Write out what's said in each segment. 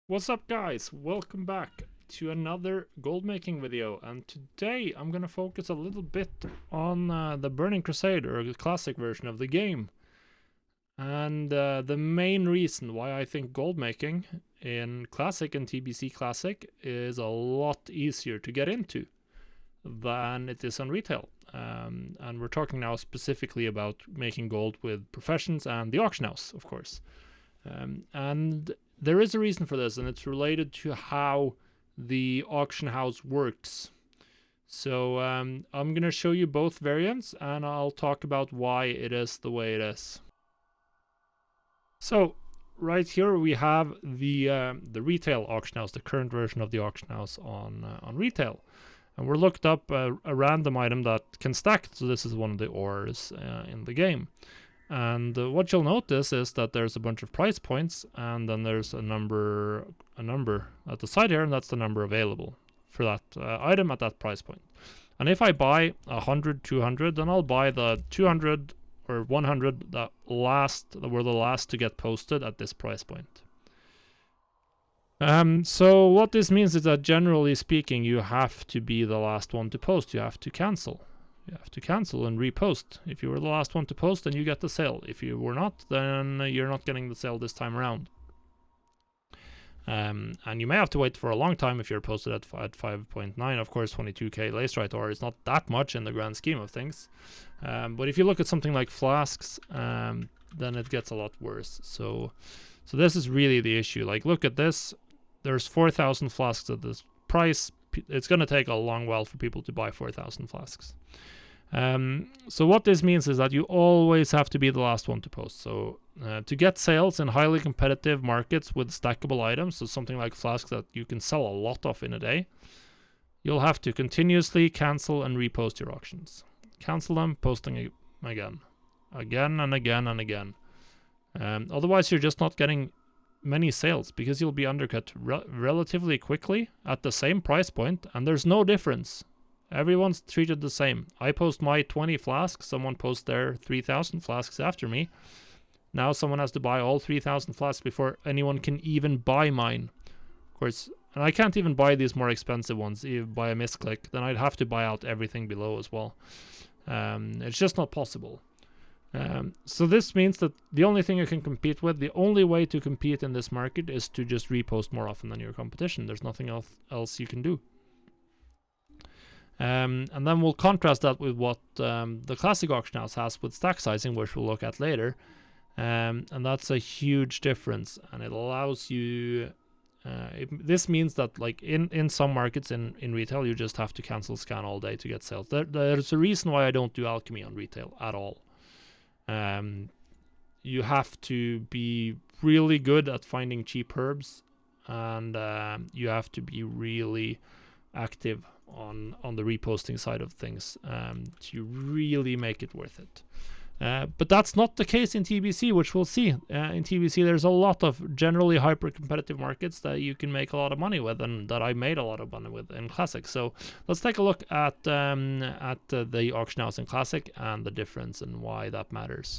What's up guys, welcome back to another gold making video, and today I'm gonna focus a little bit on the Burning Crusade, or the classic version of the game. And the main reason why I think gold making in classic and TBC classic is a lot easier to get into than it is on retail. And we're talking now specifically about making gold with professions and the auction house, of course. And there is a reason for this, and it's related to how the auction house works. So I'm going to show you both variants, and I'll talk about why it is the way it is. So right here we have the retail auction house, the current version of the auction house on retail. And we're looked up a random item that can stack, so this is one of the ores in the game. And what you'll notice is that there's a bunch of price points, and then there's a number at the side here, and that's the number available for that item at that price point. And if I buy 100, 200, then I'll buy the 200 or 100 that were the last to get posted at this price point. So what this means is that generally speaking, you have to be the last one to post. You have to cancel. You have to cancel and repost. If you were the last one to post, then you get the sale. If you were not, then you're not getting the sale this time around. And you may have to wait for a long time if you're posted at 5.9. Of course, 22k lacerite ore is not that much in the grand scheme of things. But if you look at something like flasks, then it gets a lot worse. So this is really the issue. Like, look at this. There's 4,000 flasks at this price. It's going to take a long while for people to buy 4,000 flasks. So what this means is that you always have to be the last one to post. So to get sales in highly competitive markets with stackable items, so something like flasks that you can sell a lot of in a day, you'll have to continuously cancel and repost your auctions. Cancel them, posting again and again and again. Otherwise you're just not getting many sales, because you'll be undercut relatively quickly at the same price point, and there's no difference. Everyone's treated the same. I post my 20 flasks, someone posts their 3,000 flasks after me. Now someone has to buy all 3,000 flasks before anyone can even buy mine. Of course, and I can't even buy these more expensive ones by a misclick. Then I'd have to buy out everything below as well. It's just not possible. So this means that the only thing you can compete with, the only way to compete in this market, is to just repost more often than your competition. There's nothing else you can do. And then we'll contrast that with what the classic auction house has with stack sizing, which we'll look at later. And that's a huge difference, and it allows you... this means that, like, in some markets in retail, you just have to cancel scan all day to get sales. There's a reason why I don't do alchemy on retail at all. You have to be really good at finding cheap herbs, and you have to be really active on the reposting side of things to really make it worth it. But that's not the case in TBC, which we'll see. In TBC, there's a lot of generally hyper-competitive markets that you can make a lot of money with, and that I made a lot of money with in Classic. So let's take a look at the auction house in Classic and the difference and why that matters.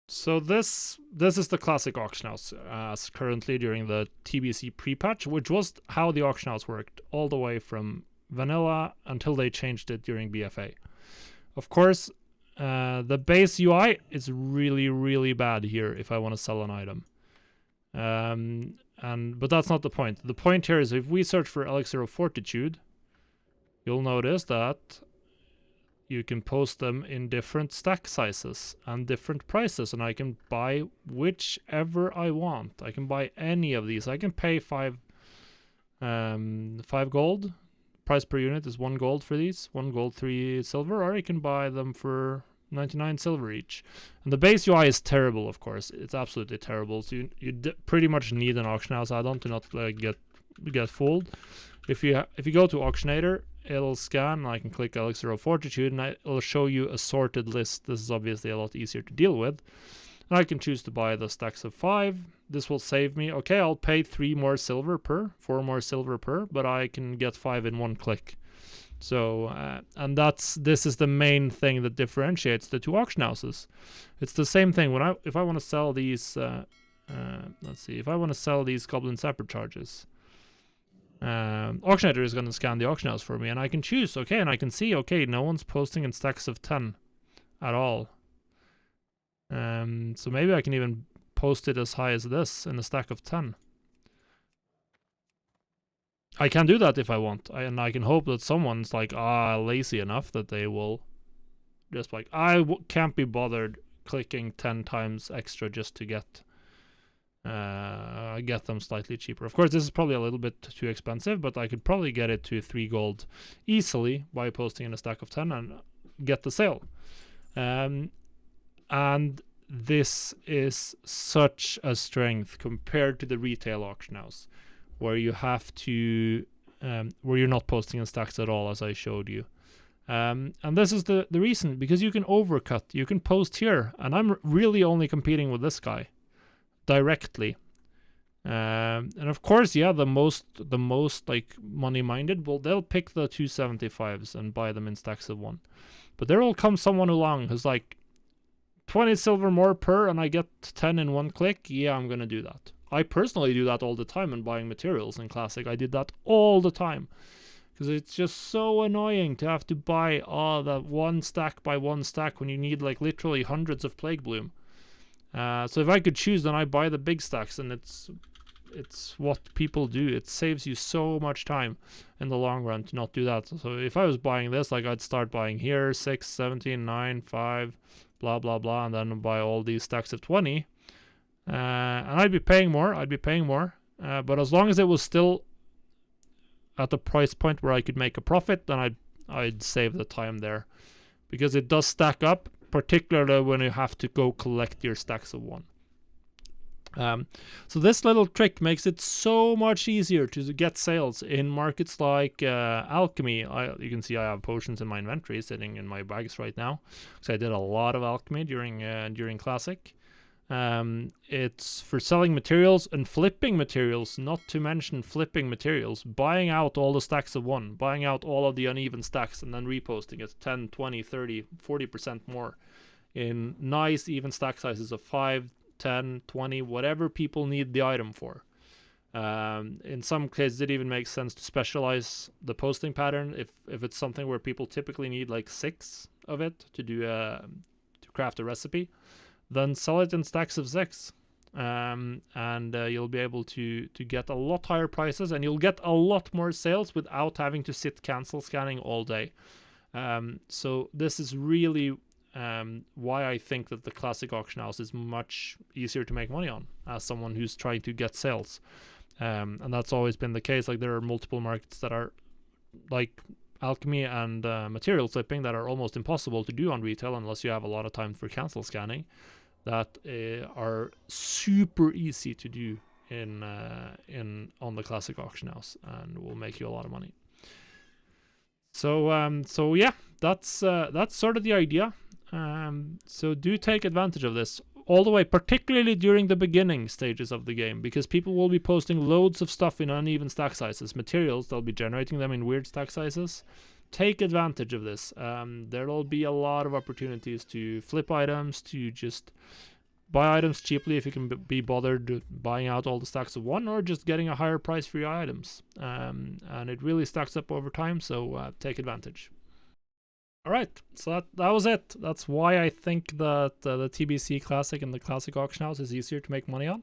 So this is the Classic auction house as currently during the TBC pre-patch, which was how the auction house worked all the way from vanilla until they changed it during BFA. Of course, the base UI is really, really bad here if I want to sell an item. But that's not the point. The point here is if we search for Elixir of Fortitude, you'll notice that you can post them in different stack sizes and different prices, and I can buy whichever I want. I can buy any of these. I can pay 5 gold. Price per unit is 1 gold for these, 1 gold, 3 silver, or I can buy them for 99 silver each. And the base UI is terrible, of course. It's absolutely terrible. So you pretty much need an auction house add-on to not get fooled. If you go to Auctionator, it'll scan, and I can click Elixir of Fortitude, and it'll show you a sorted list. This is obviously a lot easier to deal with. And I can choose to buy the stacks of 5. This will save me. Okay, I'll pay 3 more silver per, 4 more silver per, but I can get 5 in one click. So, and this is the main thing that differentiates the two auction houses. It's the same thing. If I want to sell these let's see, if I want to sell these Goblin Separate charges, Auctionator is going to scan the auction house for me, and I can choose, okay, and I can see, okay, no one's posting in stacks of 10 at all. So maybe I can even post it as high as this in a stack of 10. I can do that if I want, and I can hope that someone's like, lazy enough that they will just like, can't be bothered clicking 10 times extra just to get them slightly cheaper. Of course, this is probably a little bit too expensive, but I could probably get it to 3 gold easily by posting in a stack of 10 and get the sale. And this is such a strength compared to the retail auction house, where you have to, where you're not posting in stacks at all, as I showed you. And this is the reason, because you can overcut, you can post here, and I'm really only competing with this guy directly. And of course, yeah, the most like money-minded, well, they'll pick the 275s and buy them in stacks of 1. But there will come someone along who's like, 20 silver more per, and I get 10 in 1 click. Yeah, I'm gonna do that. I personally do that all the time in buying materials in Classic. I did that all the time, because it's just so annoying to have to buy that 1 stack by 1 stack when you need like literally hundreds of Plague Bloom. So if I could choose, then I buy the big stacks, and it's what people do. It saves you so much time in the long run to not do that. So if I was buying this, like, I'd start buying here 6, 17, 9, 5, blah blah blah, and then buy all these stacks of 20, and I'd be paying more. But as long as it was still at the price point where I could make a profit, then I'd save the time there, because it does stack up, particularly when you have to go collect your stacks of 1. So this little trick makes it so much easier to get sales in markets like alchemy. You can see I have potions in my inventory sitting in my bags right now, because I did a lot of alchemy during Classic. It's for selling materials and flipping materials, not to mention flipping materials, buying out all the stacks of 1, buying out all of the uneven stacks, and then reposting it 10, 20, 30, 40% more in nice even stack sizes of 5, 10, 20, whatever people need the item for. In some cases, it even makes sense to specialize the posting pattern if it's something where people typically need like 6 of it to do to craft a recipe. Then sell it in stacks of 6, and you'll be able to get a lot higher prices, and you'll get a lot more sales without having to sit cancel scanning all day. So this is really why I think that the Classic auction house is much easier to make money on as someone who's trying to get sales. And that's always been the case. Like, there are multiple markets that are like alchemy and material flipping that are almost impossible to do on retail unless you have a lot of time for cancel scanning, that are super easy to do on the Classic auction house and will make you a lot of money. So yeah, that's sort of the idea. So do take advantage of this all the way, particularly during the beginning stages of the game, because people will be posting loads of stuff in uneven stack sizes, materials. They'll be generating them in weird stack sizes. Take advantage of this. There'll be a lot of opportunities to flip items, to just buy items cheaply if you can be bothered buying out all the stacks of 1, or just getting a higher price for your items. And it really stacks up over time, so take advantage. Alright, so that was it. That's why I think that the TBC Classic and the Classic Auction House is easier to make money on.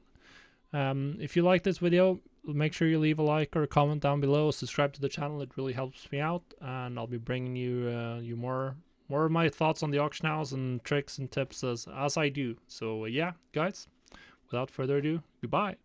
If you like this video, make sure you leave a like or a comment down below. Subscribe to the channel, it really helps me out, and I'll be bringing you more of my thoughts on the auction house and tricks and tips as I do. So yeah, guys, without further ado, goodbye.